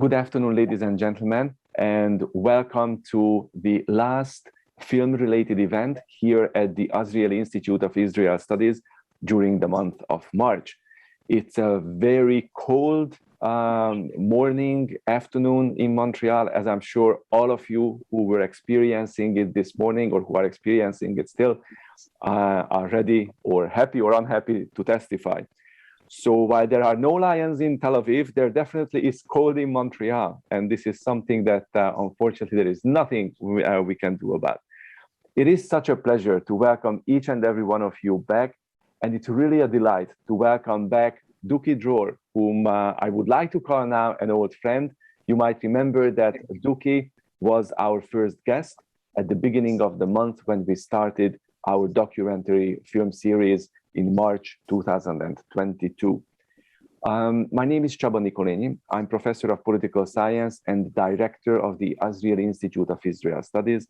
Good afternoon, ladies and gentlemen, and welcome to the last film-related event here at the Azrieli Institute of Israel Studies during the month of March. It's a very cold morning, afternoon in Montreal, as I'm sure all of you who were experiencing it this morning or who are experiencing it still are ready or happy or unhappy to testify. So while there are no lions in Tel Aviv, there definitely is cold in Montreal. And this is something that unfortunately there is nothing we can do about. It is such a pleasure to welcome each and every one of you back. And it's really a delight to welcome back Duki Dror, whom I would like to call now an old friend. You might remember that Duki was our first guest at the beginning of the month when we started our documentary film series in March 2022. My name is Csaba Nikolenyi. I'm professor of political science and director of the Azrieli Institute of Israel Studies.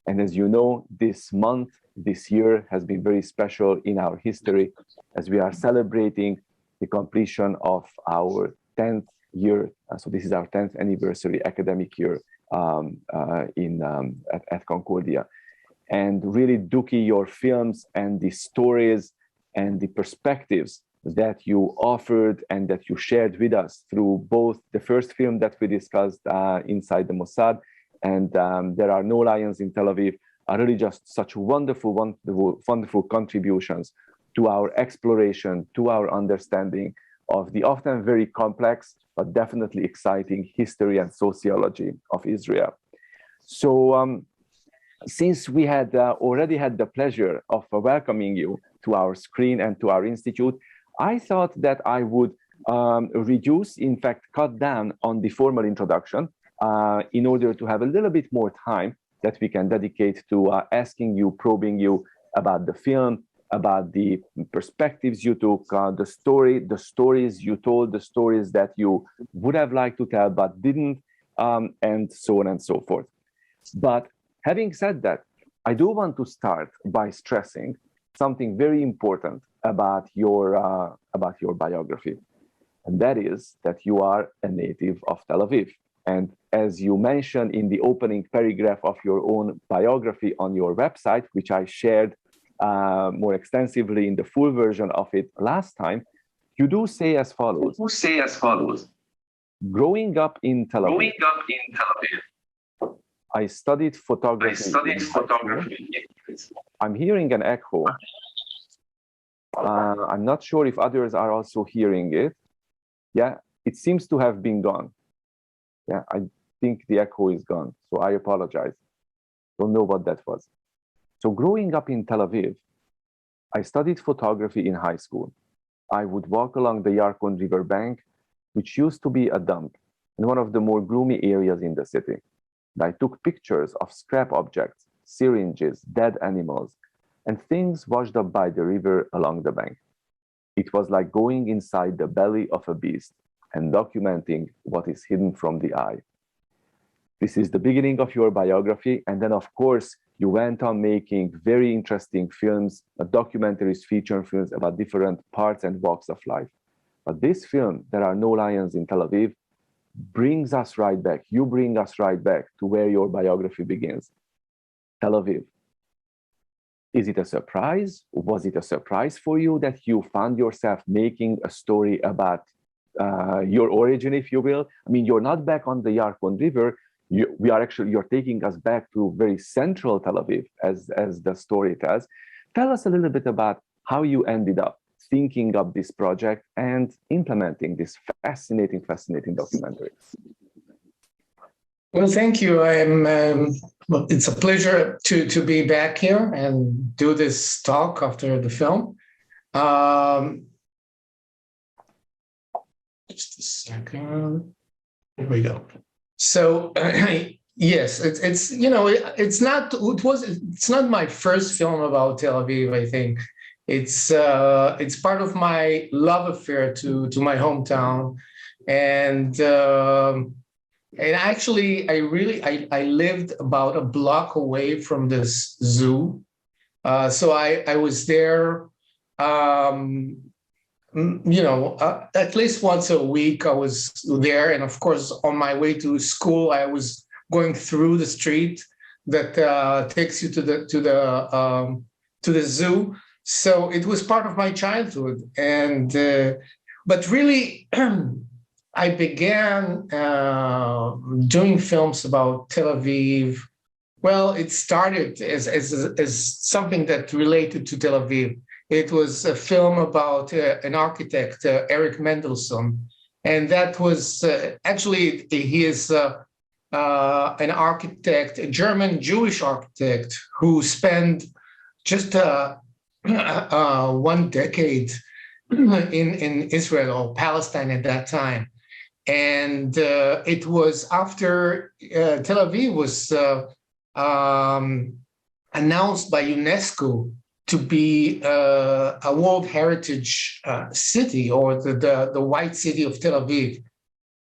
And as you know, this month, this year has been very special in our history as we are celebrating the completion of our 10th year. So this is our 10th anniversary academic year at Concordia. And really, Duki, your films and the stories and the perspectives that you offered and that you shared with us through both the first film that we discussed inside the Mossad and There Are No Lions in Tel Aviv are really just such wonderful contributions to our exploration, to our understanding of the often very complex, but definitely exciting history and sociology of Israel. So since we had already had the pleasure of welcoming you to our screen and to our institute, I thought that I would reduce, in fact, cut down on the formal introduction in order to have a little bit more time that we can dedicate to asking you, probing you about the film, about the perspectives you took, the stories you told, the stories that you would have liked to tell but didn't, and so on and so forth. But having said that, I do want to start by stressing something very important about your biography, and that is that you are a native of Tel Aviv. And as you mentioned in the opening paragraph of your own biography on your website, which I shared more extensively in the full version of it last time, you do say as follows. Growing up in Tel Aviv, I studied photography. I'm hearing an echo. I'm not sure if others are also hearing it. Yeah, it seems to have been gone. Yeah, I think the echo is gone, so I apologize. Don't know what that was. So growing up in Tel Aviv, I studied photography in high school. I would walk along the Yarkon River bank, which used to be a dump in one of the more gloomy areas in the city. I took pictures of scrap objects, syringes, dead animals, and things washed up by the river along the bank. It was like going inside the belly of a beast and documenting what is hidden from the eye. This is the beginning of your biography, and then of course you went on making very interesting films, documentaries, feature films about different parts and walks of life. But this film, There Are No Lions in Tel Aviv, brings us right back. You bring us right back to where your biography begins. Tel Aviv. Is it a surprise? Was it a surprise for you that you found yourself making a story about your origin, if you will? I mean, you're not back on the Yarkon River. You're taking us back to very central Tel Aviv, as the story tells. Tell us a little bit about how you ended up thinking of this project and implementing this fascinating documentary. Well, thank you. It's a pleasure to be back here and do this talk after the film. Just a second. Here we go. So yes, it's not my first film about Tel Aviv. I think it's part of my love affair to my hometown, and actually I lived about a block away from this zoo, so I was there at least once a week I was there. And of course, on my way to school, I was going through the street that takes you to the zoo. So it was part of my childhood. And but really, I began doing films about Tel Aviv. Well, it started as something that related to Tel Aviv. It was a film about an architect, Eric Mendelsohn. And that was actually, he is an architect, a German Jewish architect who spent just 1 decade in Israel or Palestine at that time. And it was after Tel Aviv was announced by UNESCO to be a World Heritage City, or the White City of Tel Aviv.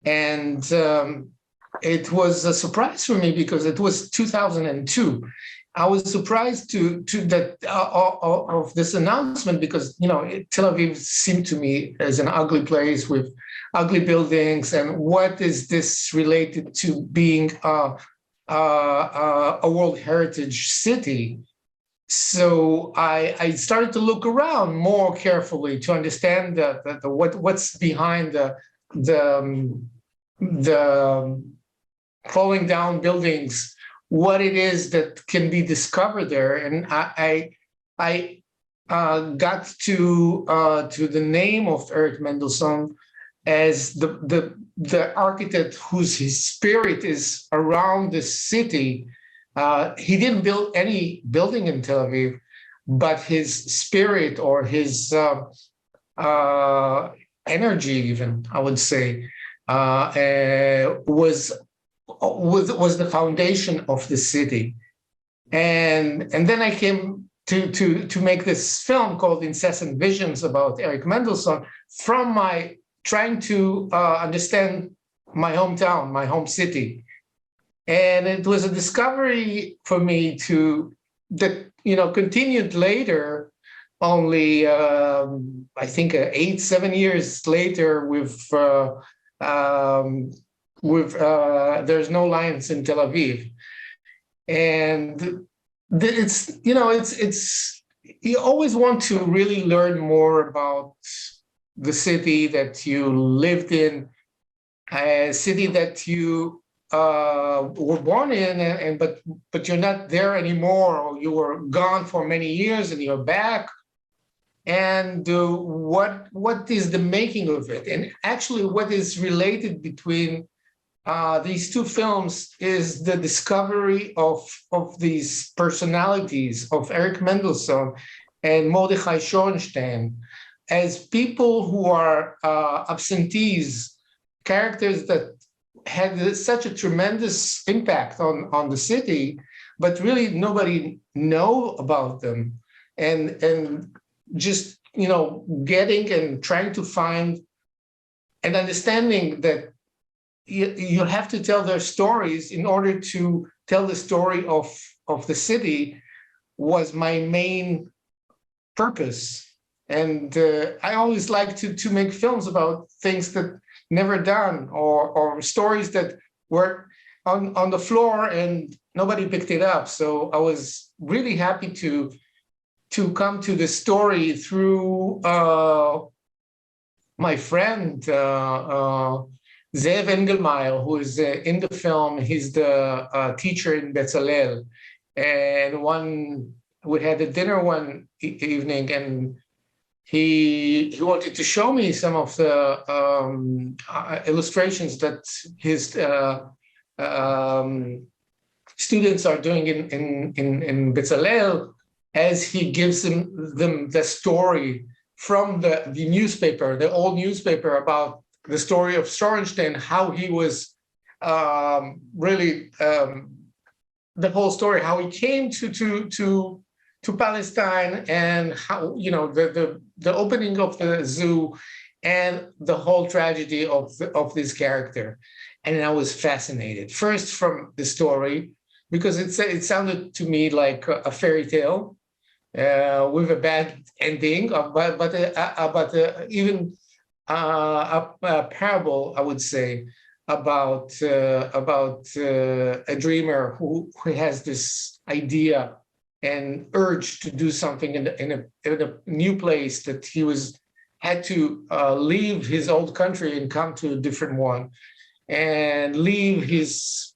And it was a surprise for me because it was 2002. I was surprised to that of this announcement because Tel Aviv seemed to me as an ugly place with ugly buildings, and what is this related to being a World Heritage City? So I started to look around more carefully to understand what's behind the falling down buildings, what it is that can be discovered there. And I got to the name of Eric Mendelsohn as the architect his spirit is around the city. He didn't build any building in Tel Aviv, but his spirit or his energy, even I would say, was the foundation of the city. And then I came to make this film called Incessant Visions about Eric Mendelsohn from my trying to understand my hometown, my home city. And it was a discovery for me that continued later, only I think 7 years later with There's No Lions in Tel Aviv. And it's you always want to really learn more about the city that you lived in, a city that you were born in, but you're not there anymore, or you were gone for many years and you're back. And what is the making of it? And actually, what is related between these two films is the discovery of these personalities of Eric Mendelsohn and Mordechai Shorenstein as people who are absentees, characters that had such a tremendous impact on the city, but really nobody know about them. And just, getting and trying to find and understanding that you have to tell their stories in order to tell the story of the city was my main purpose. And I always like to make films about things that never done, or stories that were on the floor and nobody picked it up. So I was really happy to come to the story through my friend Zev Engelmeyer, who is in the film. He's the teacher in Bezalel. And we had a dinner one evening, and he wanted to show me some of the illustrations that his students are doing in Bezalel, as he gives them the story from the newspaper, the old newspaper, about the story of Shorenstein, how he was really the whole story, how he came to Palestine, and how the opening of the zoo, and the whole tragedy of this character. And I was fascinated first from the story, because it sounded to me like a fairy tale. with a bad ending, but even a parable, I would say, about a dreamer who has this idea and urge to do something in a new place, that he had to leave his old country and come to a different one, and leave his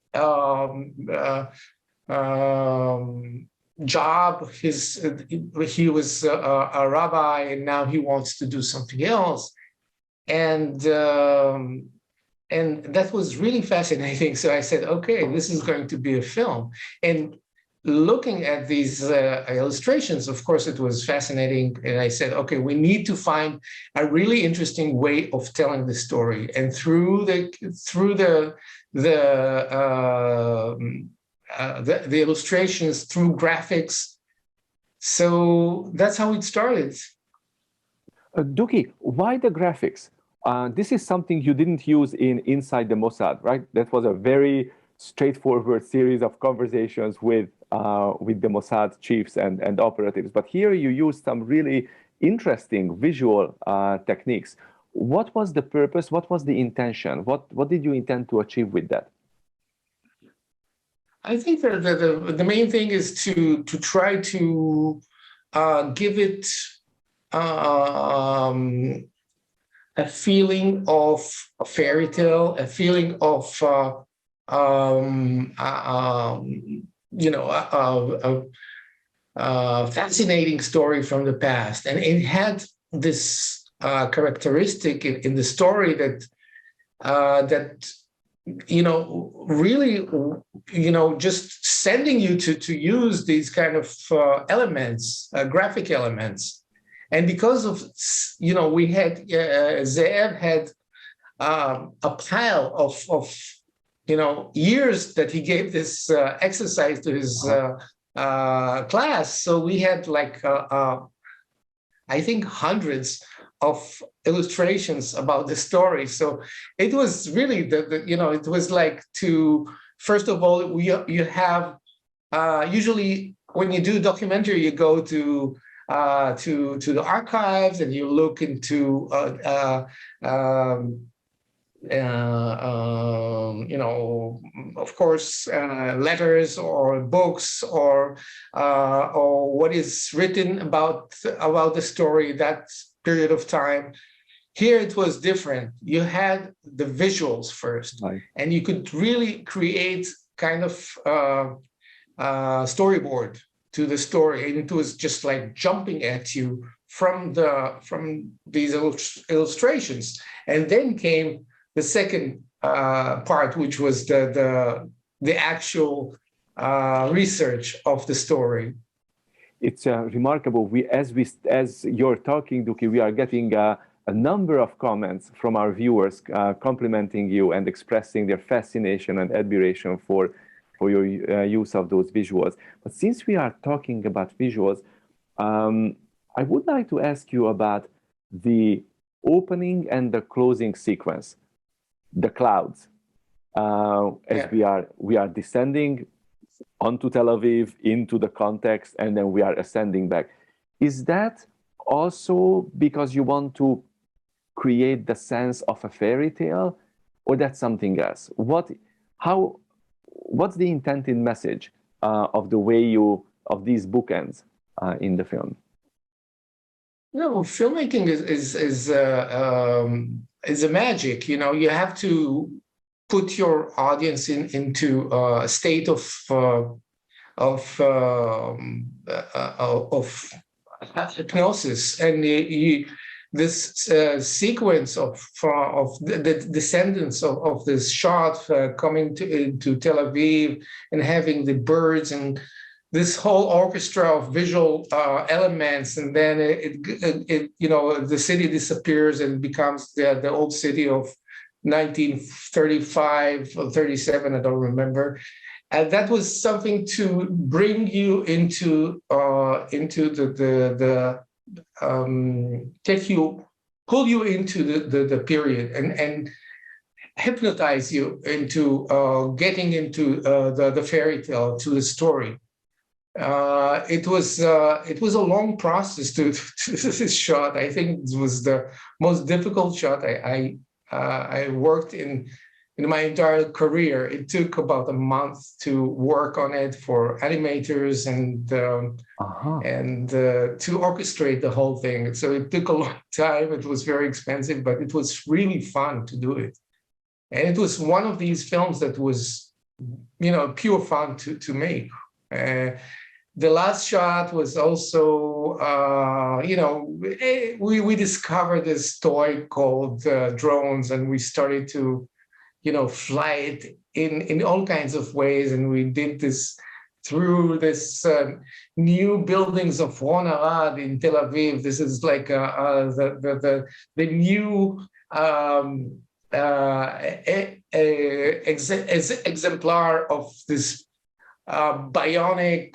job. He was a rabbi, and now he wants to do something else, and that was really fascinating. So I said, okay, this is going to be a film. And looking at these illustrations, of course, it was fascinating. And I said, okay, we need to find a really interesting way of telling the story. And through the illustrations, through graphics. So that's how it started. Duki, why the graphics? This is something you didn't use in Inside the Mossad, right? That was a very straightforward series of conversations with the Mossad chiefs and operatives. But here you used some really interesting visual techniques. What was the purpose? What was the intention? What did you intend to achieve with that? I think that the main thing is to try to give it a feeling of a fairy tale, a feeling of fascinating story from the past. And it had this characteristic in the story that really, just sending you to use these kind of elements, graphic elements. And because of, we had, Ze'ev had a pile of years that he gave this exercise to his class. So we had I think hundreds of illustrations about the story. So it was really it was like first of all, you have, usually when you do documentary, you go to the archives and you look into of course, letters or books or what is written about the story that period of time. Here it was different. You had the visuals first, right, and you could really create kind of storyboard to the story, and it was just like jumping at you from these illustrations. And then came the second part, which was the actual research of the story. It's remarkable. As you're talking, Duki, we are getting a number of comments from our viewers complimenting you and expressing their fascination and admiration for your use of those visuals. But since we are talking about visuals, I would like to ask you about the opening and the closing sequence, the clouds. As we are descending onto Tel Aviv, into the context, and then we are ascending back. Is that also because you want to create the sense of a fairy tale, or that's something else? What's the intended message of the way of these bookends in the film? No, filmmaking is a magic. You have to put your audience into a state of hypnosis, and this sequence of the descendants of this shot coming to Tel Aviv and having the birds and this whole orchestra of visual elements, and then the city disappears and becomes the old city of 1935 or 37, I don't remember. And that was something to bring you into pull you into the period and hypnotize you into getting into the fairy tale, to the story. It was a long process to this shot. I think it was the most difficult shot I worked in my entire career. It took about a month to work on it for animators and to orchestrate the whole thing. So it took a long time. It was very expensive, but it was really fun to do it. And it was one of these films that was, pure fun to make. The last shot was also, we discovered this toy called drones, and we started to, fly it in all kinds of ways. And we did this through this new buildings of Ron Arad in Tel Aviv. This is like the new exemplar of this bionic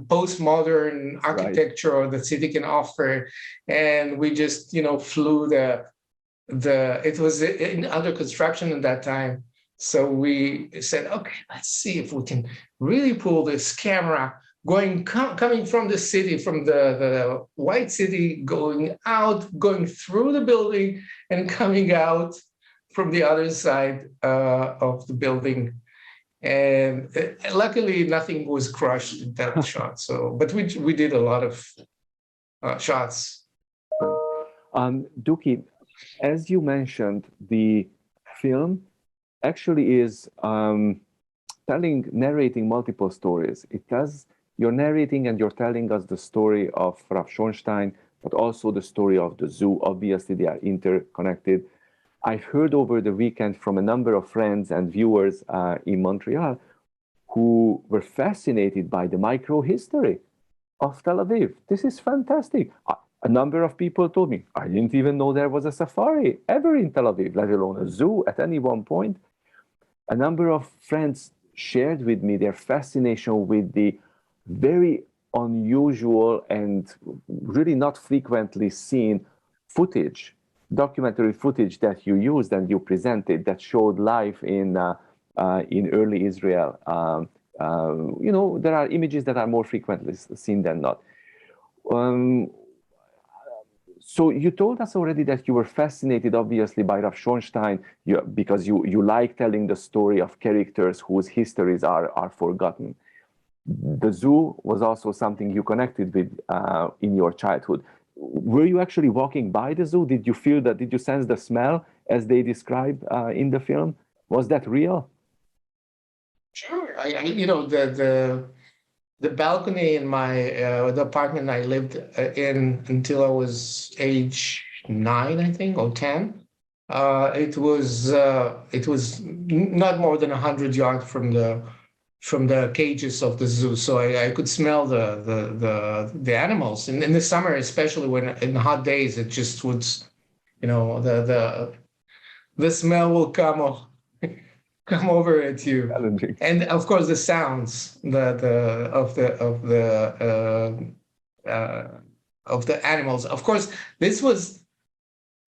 postmodern architecture the city can offer. And we just flew it was under construction at that time, so we said, okay, let's see if we can really pull this camera coming from the city, from the white city, going through the building and coming out from the other side of the building. And luckily, nothing was crushed in that shot. So, but we did a lot of shots. Duki, as you mentioned, the film actually is narrating multiple stories. You're narrating and you're telling us the story of Rav Shorenstein, but also the story of the zoo. Obviously, they are interconnected. I've heard over the weekend from a number of friends and viewers in Montreal who were fascinated by the micro-history of Tel Aviv. This is fantastic. A number of people told me, I didn't even know there was a safari ever in Tel Aviv, let alone a zoo at any one point. A number of friends shared with me their fascination with the very unusual and really not frequently seen footage, documentary footage that you used and you presented that showed life in early Israel. There are images that are more frequently seen than not. So you told us already that you were fascinated, obviously, by Rav Shorenstein because you like telling the story of characters whose histories are forgotten. The zoo was also something you connected with in your childhood. Were you actually walking by the zoo? Did you feel that? Did you sense the smell as they describe in the film? Was that real? Sure. The balcony in the apartment I lived in until I was age 9, I think, or 10. It was not more than 100 yards from the cages of the zoo, so I could smell the animals. And in the summer, especially when in hot days, it just would, the smell will come over at you. And of course the sounds of the animals. Of course, this was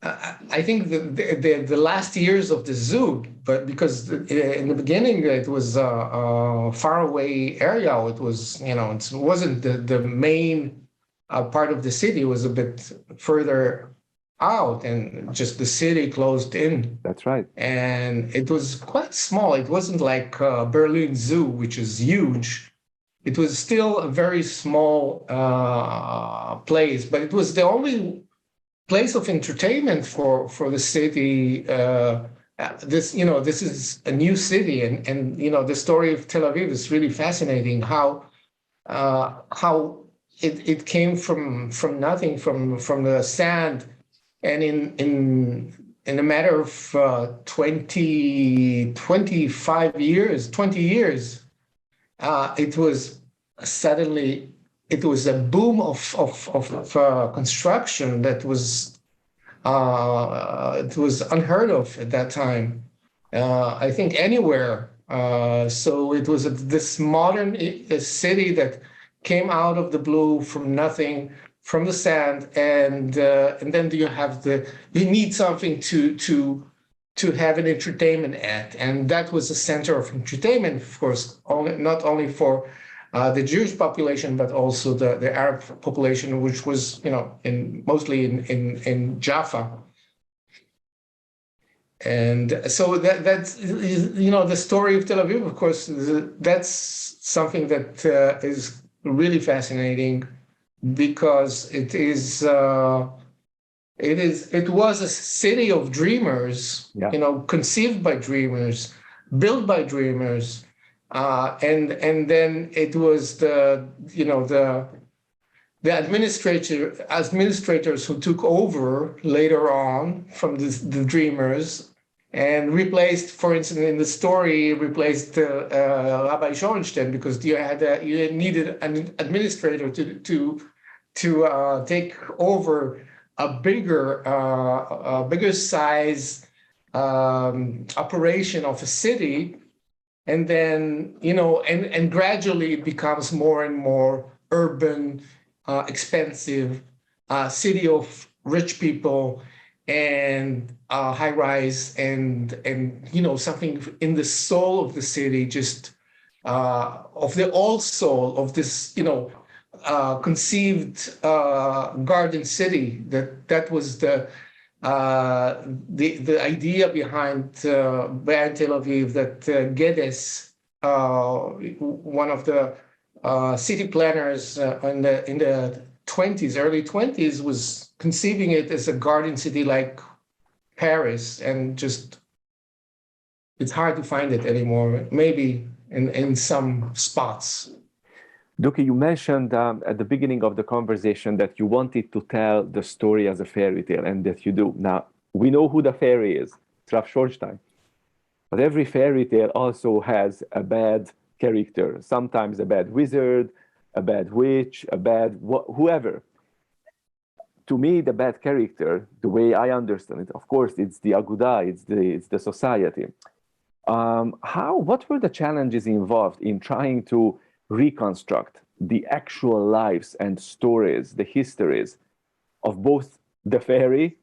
I think the last years of the zoo, but because in the beginning it was a faraway area. It was, it wasn't the main part of the city. It was a bit further out, and just the city closed in. That's right. And it was quite small. It wasn't like Berlin Zoo, which is huge. It was still a very small place, but it was the only place of entertainment for the city. This is a new city, and the story of Tel Aviv is really fascinating. How it came from nothing, from the sand. And in a matter of 20 years, it was a boom of construction that was it was unheard of at that time. I think anywhere. So it was this modern city that came out of the blue, from nothing, from the sand, and then you need something to have an entertainment at, and that was a center of entertainment, of course, not only for the Jewish population, but also the Arab population, which was, mostly in Jaffa. And so that's, the story of Tel Aviv, of course, that's something that is really fascinating, because it was a city of dreamers, conceived by dreamers, built by dreamers, and then it was the administrators who took over later on from the dreamers, and replaced, for instance, in the story, Rabbi Shorenstein, because you needed an administrator to take over a bigger size operation of a city, and then and gradually it becomes more and more urban, expensive, city of rich people, and high rise, and something in the soul of the city, just of the old soul of this conceived garden city. That was the idea behind Tel Aviv, that Geddes, one of the city planners in the early 20s, was conceiving it as a garden city like Paris, and just it's hard to find it anymore, maybe in some spots. Duki, you mentioned at the beginning of the conversation that you wanted to tell the story as a fairy tale, and that you do. Now, we know who the fairy is, it's Rav Shorenstein. But every fairy tale also has a bad character, sometimes a bad wizard, a bad witch, a bad whoever. To me, the bad character, the way I understand it, of course, it's the Aguda, it's the society. What were the challenges involved in trying to reconstruct the actual lives and stories, the histories of both the fairy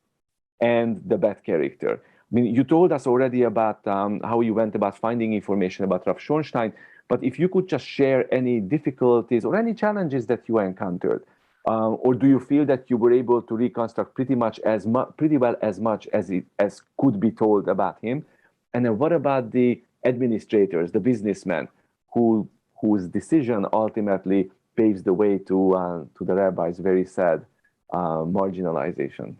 and the bad character? I mean, you told us already about how you went about finding information about Rav Shorenstein, but if you could just share any difficulties or any challenges that you encountered, or do you feel that you were able to reconstruct pretty well as much as could be told about him? And then what about the administrators, the businessmen, whose decision ultimately paves the way to the rabbi's very sad marginalization?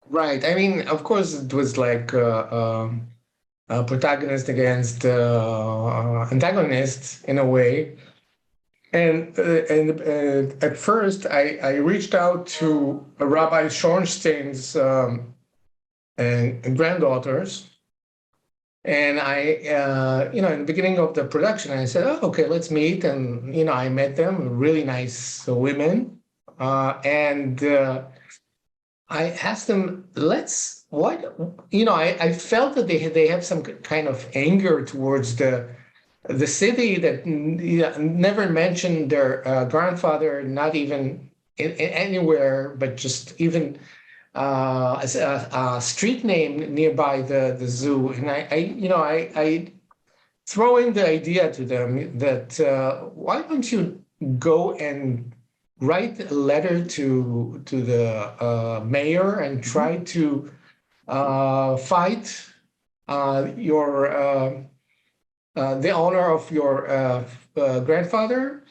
Right. I mean, of course, it was like a protagonist against antagonist in a way. And at first, I reached out to Rabbi Shorenstein's granddaughters. And in the beginning of the production, I said, "Oh, okay, let's meet." And, I met them, really nice women. And I asked them, I felt that they have some kind of anger towards the city, that never mentioned their grandfather, not even anywhere, but just even as a street name nearby the zoo. And I throwing the idea to them that why don't you go and write a letter to the mayor and try to fight the honor of your grandfather?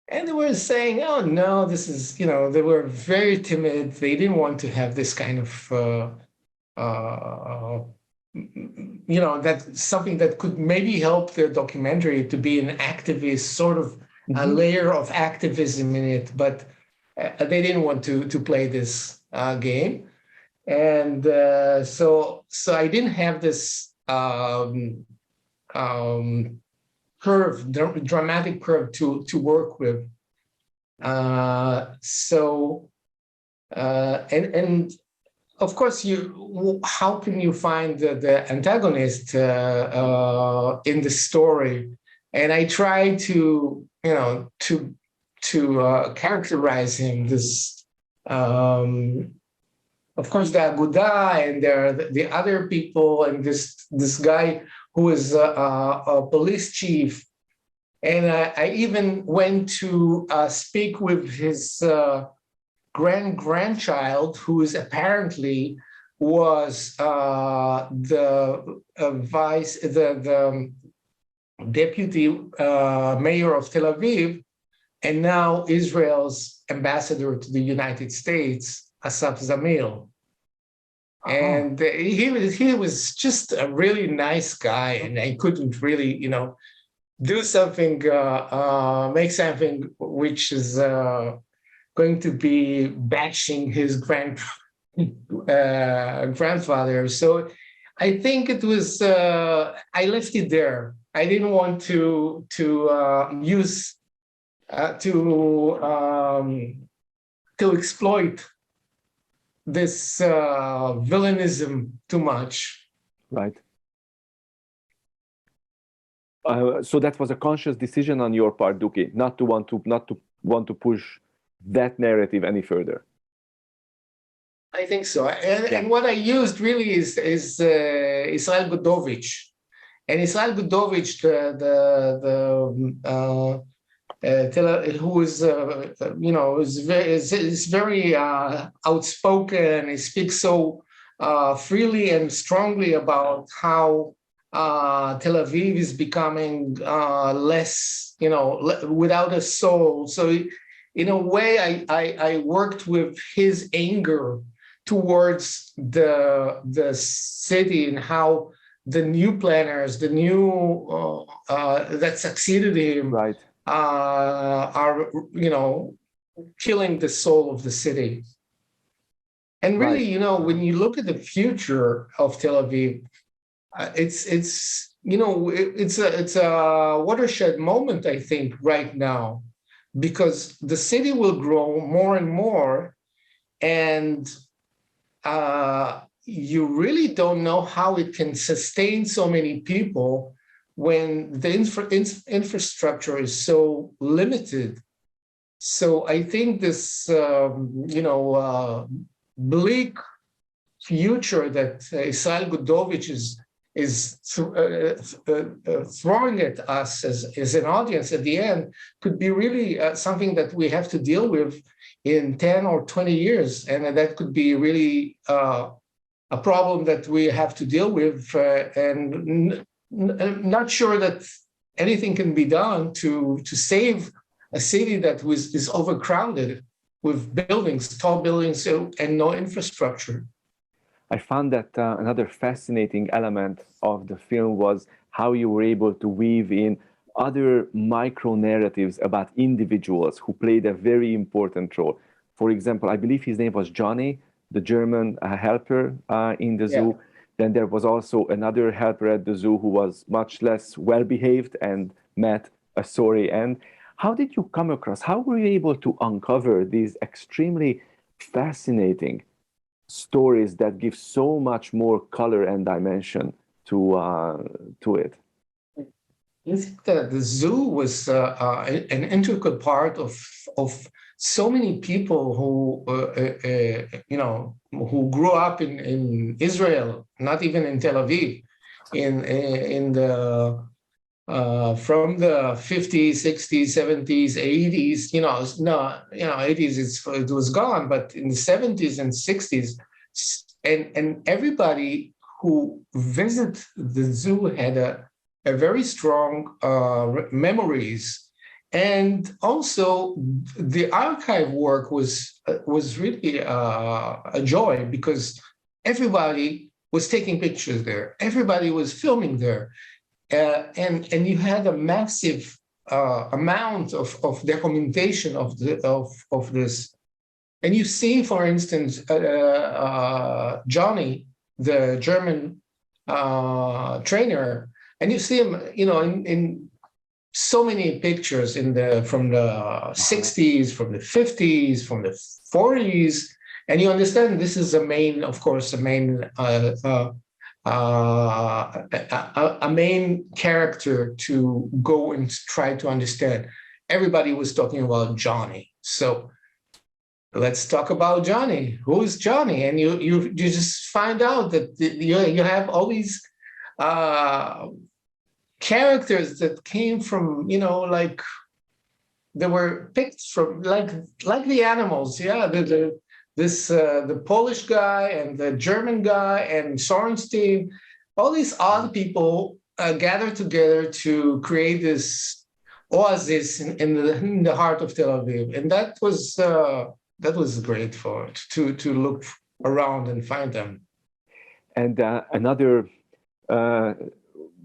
And they were saying, "Oh no, this is," they were very timid. They didn't want to have this kind of, that's something that could maybe help the documentary to be an activist, sort of a layer of activism in it. But they didn't want to play this game. And so I didn't have this dramatic curve to work with. And of course, how can you find the antagonist in the story? And I try to characterize him. Of course, the Aguda and the other people, and this guy who is a police chief, And I even went to speak with his grandchild, who is apparently was the deputy mayor of Tel Aviv, and now Israel's ambassador to the United States, Asaf Zamir. And he was just a really nice guy, and I couldn't really, do something, make something which is going to be bashing his grandfather. So I think it was, I left it there. I didn't want to exploit this villainism too much. Right. So that was a conscious decision on your part, Duki, not to want to push that narrative any further. I think so. And what I used really is Israel Gudovich. And Israel Gudovich, who is very outspoken. He speaks so freely and strongly about how Tel Aviv is becoming less, without a soul. So in a way, I worked with his anger towards the city and how the new planners, the new that succeeded him, right, are killing the soul of the city. And really, right, when you look at the future of Tel Aviv, it's a watershed moment, I think, right now, because the city will grow more and more, and you really don't know how it can sustain so many people when the infrastructure is so limited. So I think this, bleak future that Israel Gudovich is throwing at us as an audience at the end could be really something that we have to deal with in 10 or 20 years. And that could be really a problem that we have to deal with. And not sure that anything can be done to save a city that is overcrowded with buildings, tall buildings, and no infrastructure. I found that another fascinating element of the film was how you were able to weave in other micro narratives about individuals who played a very important role. For example, I believe his name was Johnny, the German helper in the zoo. Then there was also another helper at the zoo who was much less well-behaved and met a sorry end. How did you come across, how were you able to uncover these extremely fascinating stories that give so much more color and dimension to it? I think that the zoo was an integral part of so many people who grew up in Israel, not even in Tel Aviv, in the from the 50s, 60s, 70s, 80s, 80s it was gone, but in the 70s and 60s, and everybody who visited the zoo had a very strong memories. And also the archive work was really a joy, because everybody was taking pictures there. Everybody was filming there. And you had a massive amount of documentation of this. And you see, for instance, Johnny, the German trainer, and you see him, in so many pictures from the 60s, from the 50s, from the 40s, and you understand this is a main character to go and try to understand. Everybody was talking about Johnny, so let's talk about Johnny. Who is Johnny? And you just find out that you have all these characters that came from, like they were picked from like the animals. Yeah, the Polish guy and the German guy and Shorenstein, all these odd people gathered together to create this oasis in the heart of Tel Aviv, and that was great to look around and find them. And another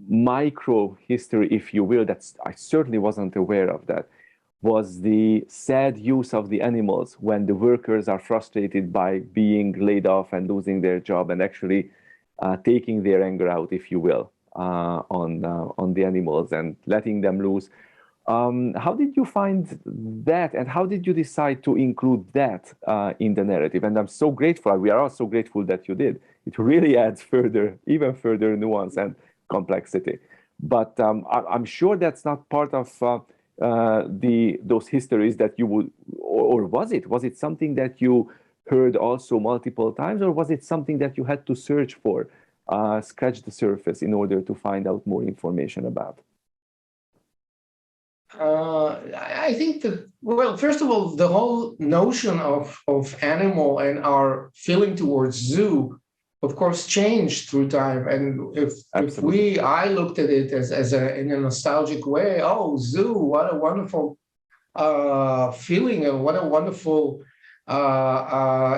micro history, if you will, that I certainly wasn't aware of, that was the sad use of the animals when the workers are frustrated by being laid off and losing their job, and actually taking their anger out, if you will, on the animals and letting them loose. How did you find that, and how did you decide to include that in the narrative? And I'm so grateful. We are all so grateful that you did. It really adds even further nuance and complexity. But I'm sure that's not part of those histories that you would, or was it? Was it something that you heard also multiple times, or was it something that you had to search for, scratch the surface in order to find out more information about? I think that, well, first of all, the whole notion of animal and our feeling towards zoo, of course, changed through time. And if I looked at it in a nostalgic way, oh, zoo, what a wonderful feeling, and what a wonderful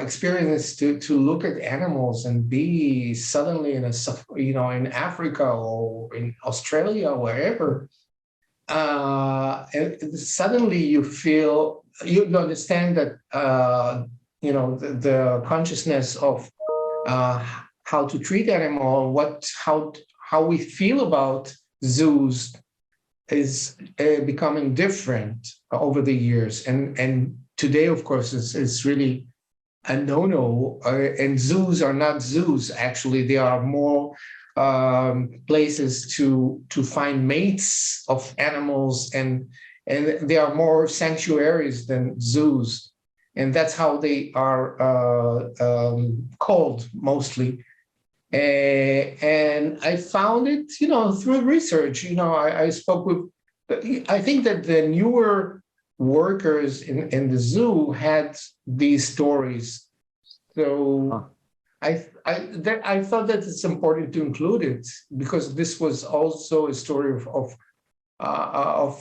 experience to look at animals and be suddenly in in Africa or in Australia or wherever. And suddenly you understand that the consciousness of how to treat animal, how we feel about zoos is becoming different over the years, and today, of course, it's really a no-no. And zoos are not zoos. Actually, they are more places to find mates of animals, and they are more sanctuaries than zoos, and that's how they are called mostly. And I found it, through research. I spoke with. I think that the newer workers in the zoo had these stories, so. I thought that it's important to include it because this was also a story of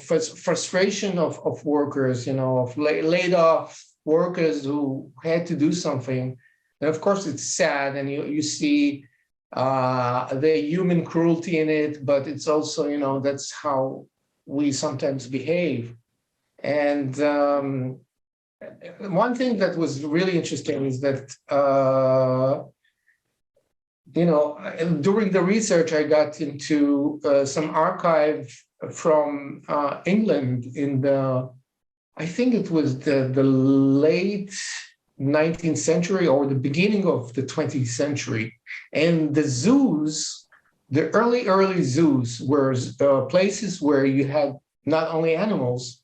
frustration of workers, of laid off workers who had to do something. And of course, it's sad, and you see the human cruelty in it, but it's also, that's how we sometimes behave. And one thing that was really interesting is that, during the research, I got into some archive from England in I think it was the late 19th century or the beginning of the 20th century. And the zoos, the early zoos were places where you had not only animals,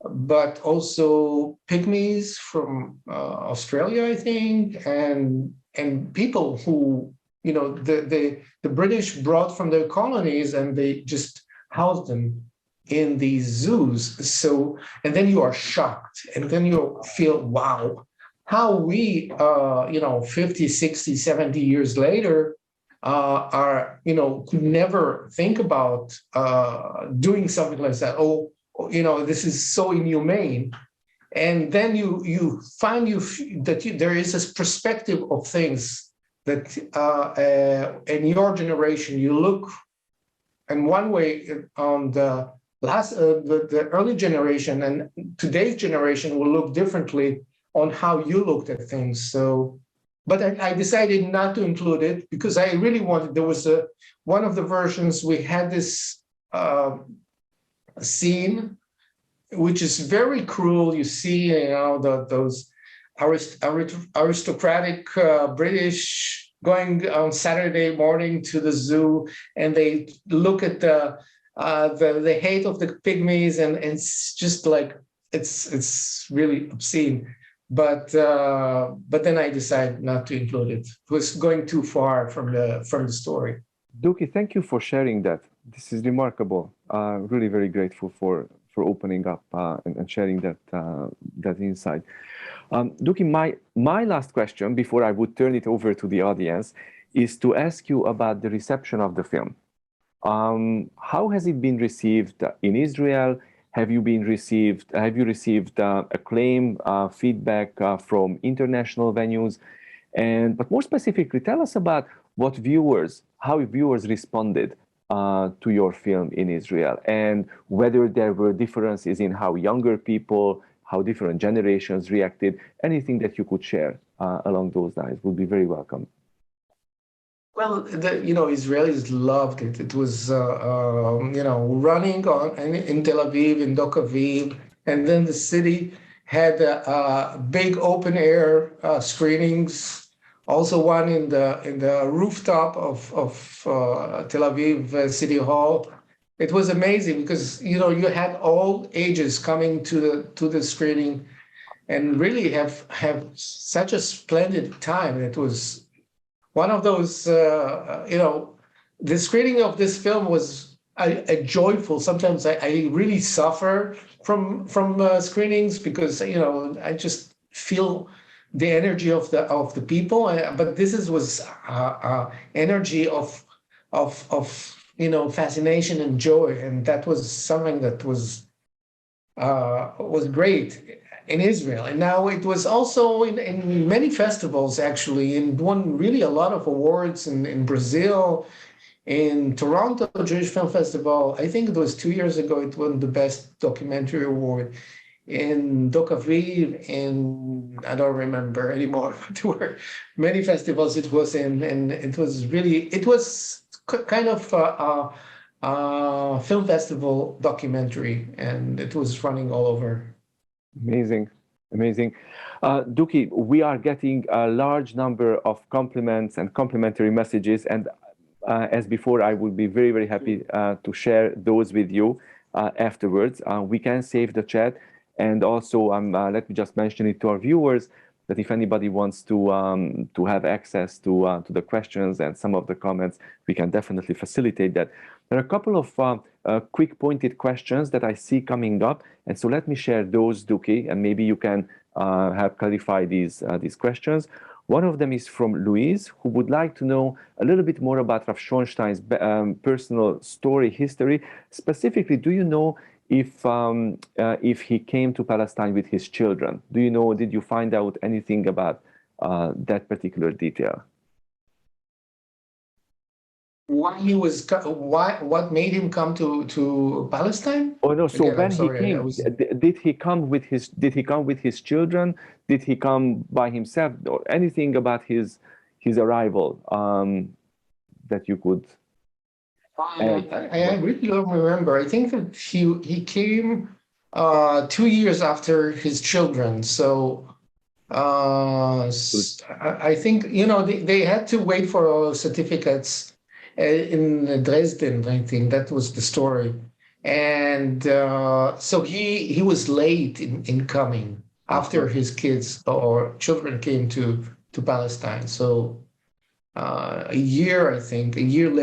but also pygmies from Australia, I think, and people who, the British brought from their colonies, and they just housed them in these zoos. So, and then you are shocked, and then you feel, wow, how we, 50, 60, 70 years later, could never think about doing something like that. Oh, this is so inhumane. And then you find that there is this perspective of things that in your generation, you look in one way on the early generation, and today's generation will look differently on how you looked at things. So, but I decided not to include it because I really wanted, there was one of the versions, we had this scene, which is very cruel. You see, those aristocratic British going on Saturday morning to the zoo, and they look at the hate of the pygmies, and it's just like it's really obscene. But then I decided not to include it. It was going too far from the story. Duki, thank you for sharing that. This is remarkable. Really very grateful for opening up and sharing that insight. Duki, my last question before I would turn it over to the audience is to ask you about the reception of the film. How has it been received in Israel? Have you received acclaim, feedback from international venues? But more specifically, tell us about how viewers responded to your film in Israel, and whether there were differences in how younger people, how different generations reacted. Anything that you could share along those lines would be very welcome. Well, Israelis loved it. It was, running in Tel Aviv, in Duki Dror, and then the city had big open air screenings. Also, one in the rooftop of Tel Aviv City Hall. It was amazing because you had all ages coming to the screening, and really have such a splendid time. It was one of those, the screening of this film was a joyful. Sometimes I really suffer from screenings because I just feel the energy of the people. But this was energy of fascination and joy, and that was something that was great in Israel. And now it was also in many festivals, actually, and won really a lot of awards in Brazil, in Toronto Jewish Film Festival. I think it was 2 years ago, it won the Best Documentary Award. In Duki Dror, I don't remember anymore, but there were many festivals it was in, and it was kind of a film festival documentary, and it was running all over. Amazing. Duki, we are getting a large number of compliments and complimentary messages, and as before, I would be very, very happy to share those with you afterwards. We can save the chat, and also let me just mention it to our viewers that if anybody wants to have access to the questions and some of the comments, we can definitely facilitate that. There are a couple of quick pointed questions that I see coming up, and so let me share those, Duki, and maybe you can help clarify these questions. One of them is from Louise, who would like to know a little bit more about Rav Shorenstein's personal story, history. Specifically, do you know if he came to Palestine with his children? Did you find out anything about that particular detail? What made him come to Palestine? Oh no! So when he came, did he come with his children? Did he come by himself, or anything about his arrival that you could? I really don't remember. I think that he came 2 years after his children. So I think they had to wait for certificates in Dresden. I think that was the story, and so he was late in coming after his kids or children came to Palestine. So a year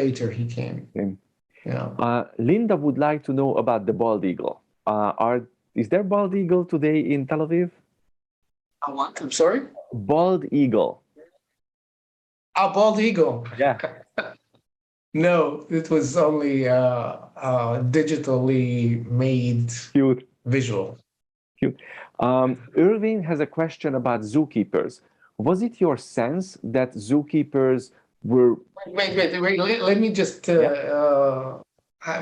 later he came. Yeah. Linda would like to know about the bald eagle. Is there bald eagle today in Tel Aviv? What? I'm sorry? Bald eagle. A bald eagle. Yeah. No, it was only digitally made. Cute. Visual. Cute. Irving has a question about zookeepers. Was it your sense that zookeepers were... Wait. Let me just...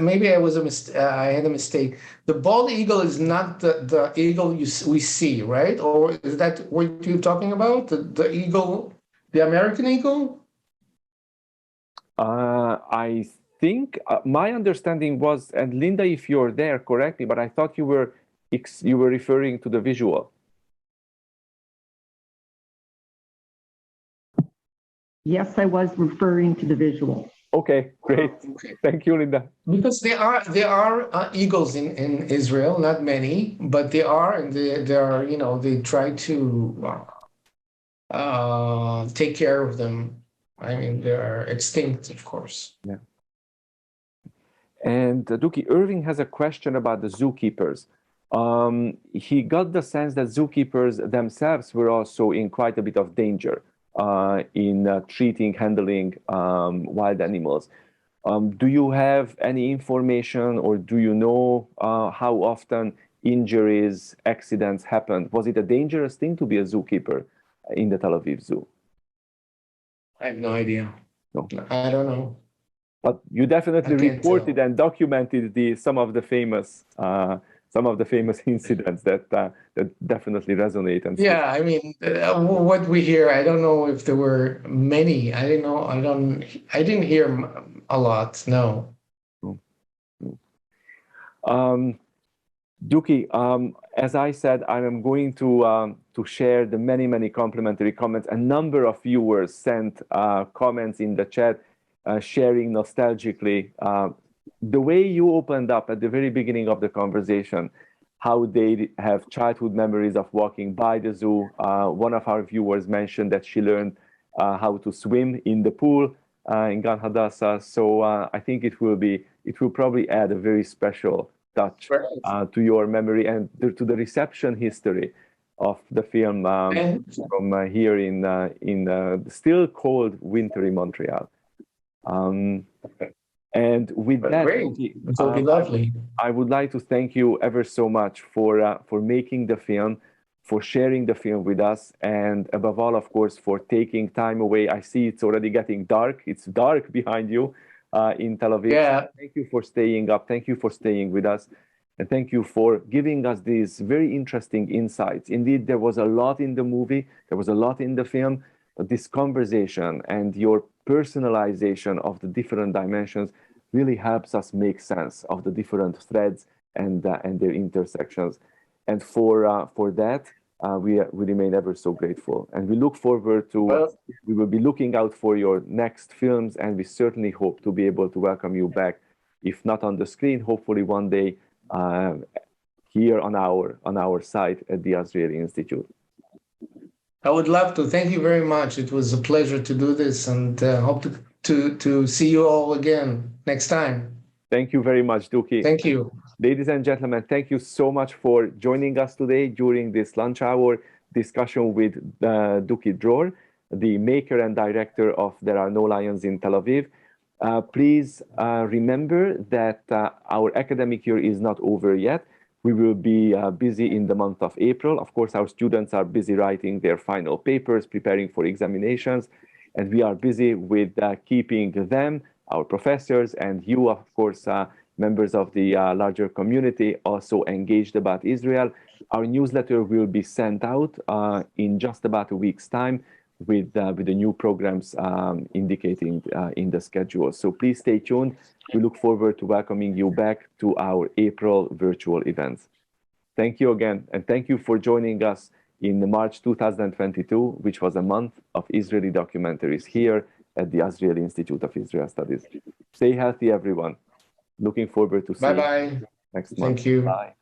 maybe I had a mistake. The bald eagle is not the eagle we see, right? Or is that what you're talking about? The eagle, the American eagle? I think my understanding was, and Linda, if you're there, correct me, but I thought you were referring to the visual. Yes, I was referring to the visual. Okay, great. Okay. Thank you, Linda. Because there are eagles in Israel, not many, but they are, and they are, they try to take care of them I mean, they are extinct, of course. Yeah. And Duki, Irving has a question about the zookeepers. He got the sense that zookeepers themselves were also in quite a bit of danger in handling wild animals. Do you have any information, or do you know how often injuries, accidents happen? Was it a dangerous thing to be a zookeeper in the Tel Aviv Zoo? I have no idea. No. I don't know. But you definitely reported and documented some of the famous incidents that definitely resonate. And yeah, I mean, what we hear, I don't know if there were many. I didn't know. I didn't hear a lot. No. Duki, as I said, I am going to share the many complimentary comments. A number of viewers sent comments in the chat, sharing nostalgically the way you opened up at the very beginning of the conversation, how they have childhood memories of walking by the zoo. One of our viewers mentioned that she learned how to swim in the pool in Gan Hadassah. So I think it will probably add a very special touch to your memory and to the reception history of the film from here in the still cold, wintry Montreal. And with that, it will be lovely. I would like to thank you ever so much for making the film, for sharing the film with us, and above all, of course, for taking time away. I see it's already getting dark. It's dark behind you in Tel Aviv. Yeah. Thank you for staying up. Thank you for staying with us. And thank you for giving us these very interesting insights. Indeed, there was a lot in the movie. There was a lot in the film. But this conversation and your personalization of the different dimensions really helps us make sense of the different threads and their intersections. And for that, we remain ever so grateful. And we look forward to, we will be looking out for your next films, and we certainly hope to be able to welcome you back, if not on the screen, hopefully one day here on our site at the Azrieli Institute. I would love to. Thank you very much. It was a pleasure to do this, and hope to see you all again next time. Thank you very much, Duki. Thank you. Ladies and gentlemen, thank you so much for joining us today during this lunch hour discussion with Duki Dror, the maker and director of There Are No Lions in Tel Aviv. Please remember that our academic year is not over yet. We will be busy in the month of April. Of course, our students are busy writing their final papers, preparing for examinations, and we are busy with keeping them, our professors, and you, of course, members of the larger community, also engaged about Israel. Our newsletter will be sent out in just about a week's time with the new programs indicating in the schedule. So please stay tuned. We look forward to welcoming you back to our April virtual events. Thank you again, and thank you for joining us in March 2022, which was a month of Israeli documentaries here at the Azrieli Institute of Israel Studies. Stay healthy, everyone. Looking forward to seeing you next month. Thank you. Bye.